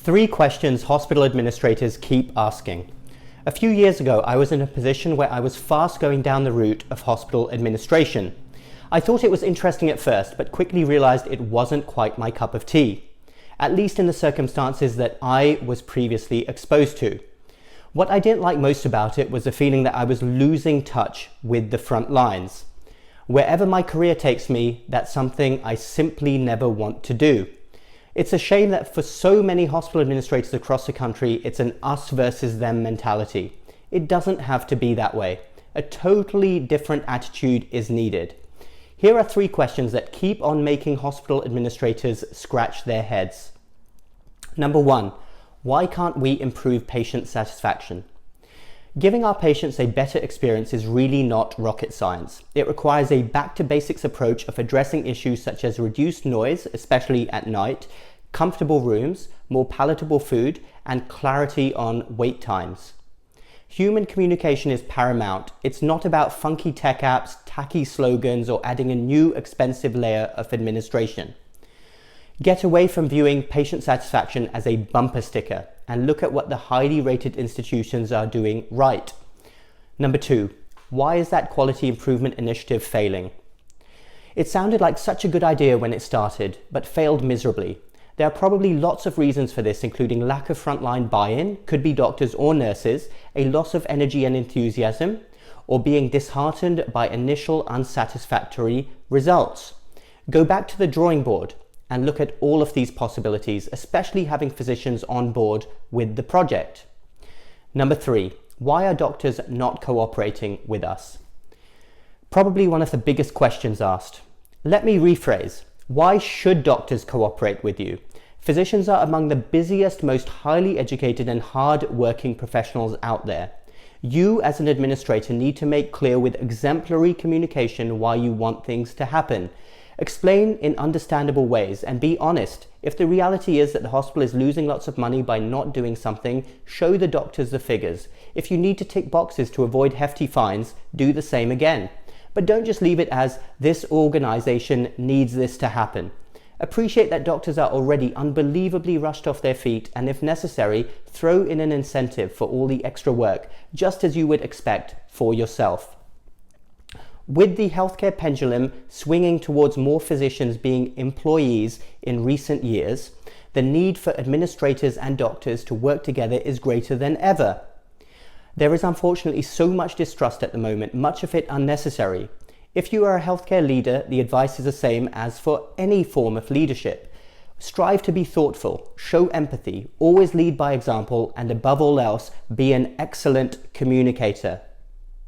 Three questions hospital administrators keep asking. A few years ago, I was in a position where I was fast going down the route of hospital administration. I thought it was interesting at first, but quickly realized it wasn't quite my cup of tea, at least in the circumstances that I was previously exposed to. What I didn't like most about it was the feeling that I was losing touch with the front lines. Wherever my career takes me, that's something I simply never want to do. It's a shame that for so many hospital administrators across the country, it's an us versus them mentality. It doesn't have to be that way. A totally different attitude is needed. Here are three questions that keep on making hospital administrators scratch their heads. Number one, why can't we improve patient satisfaction? Giving our patients a better experience is really not rocket science. It requires a back-to-basics approach of addressing issues such as reduced noise, especially at night, comfortable rooms, more palatable food, and clarity on wait times. Human communication is paramount. It's not about funky tech apps, tacky slogans, or adding a new expensive layer of administration. Get away from viewing patient satisfaction as a bumper sticker and look at what the highly rated institutions are doing right. Number two, why is that quality improvement initiative failing? It sounded like such a good idea when it started, but failed miserably. There are probably lots of reasons for this, including lack of frontline buy-in, could be doctors or nurses, a loss of energy and enthusiasm, or being disheartened by initial unsatisfactory results. Go back to the drawing board and look at all of these possibilities, especially having physicians on board with the project. Number three, why are doctors not cooperating with us? Probably one of the biggest questions asked. Let me rephrase. Why should doctors cooperate with you? Physicians are among the busiest, most highly educated and hard-working professionals out there. You as an administrator need to make clear with exemplary communication why you want things to happen. Explain in understandable ways and be honest. If the reality is that the hospital is losing lots of money by not doing something, show the doctors the figures. If you need to tick boxes to avoid hefty fines, do the same again. But don't just leave it as this organization needs this to happen. Appreciate that doctors are already unbelievably rushed off their feet, and if necessary, throw in an incentive for all the extra work, just as you would expect for yourself. With the healthcare pendulum swinging towards more physicians being employees in recent years, the need for administrators and doctors to work together is greater than ever. There is unfortunately so much distrust at the moment, much of it unnecessary. If you are a healthcare leader, the advice is the same as for any form of leadership. Strive to be thoughtful, show empathy, always lead by example, and above all else, be an excellent communicator.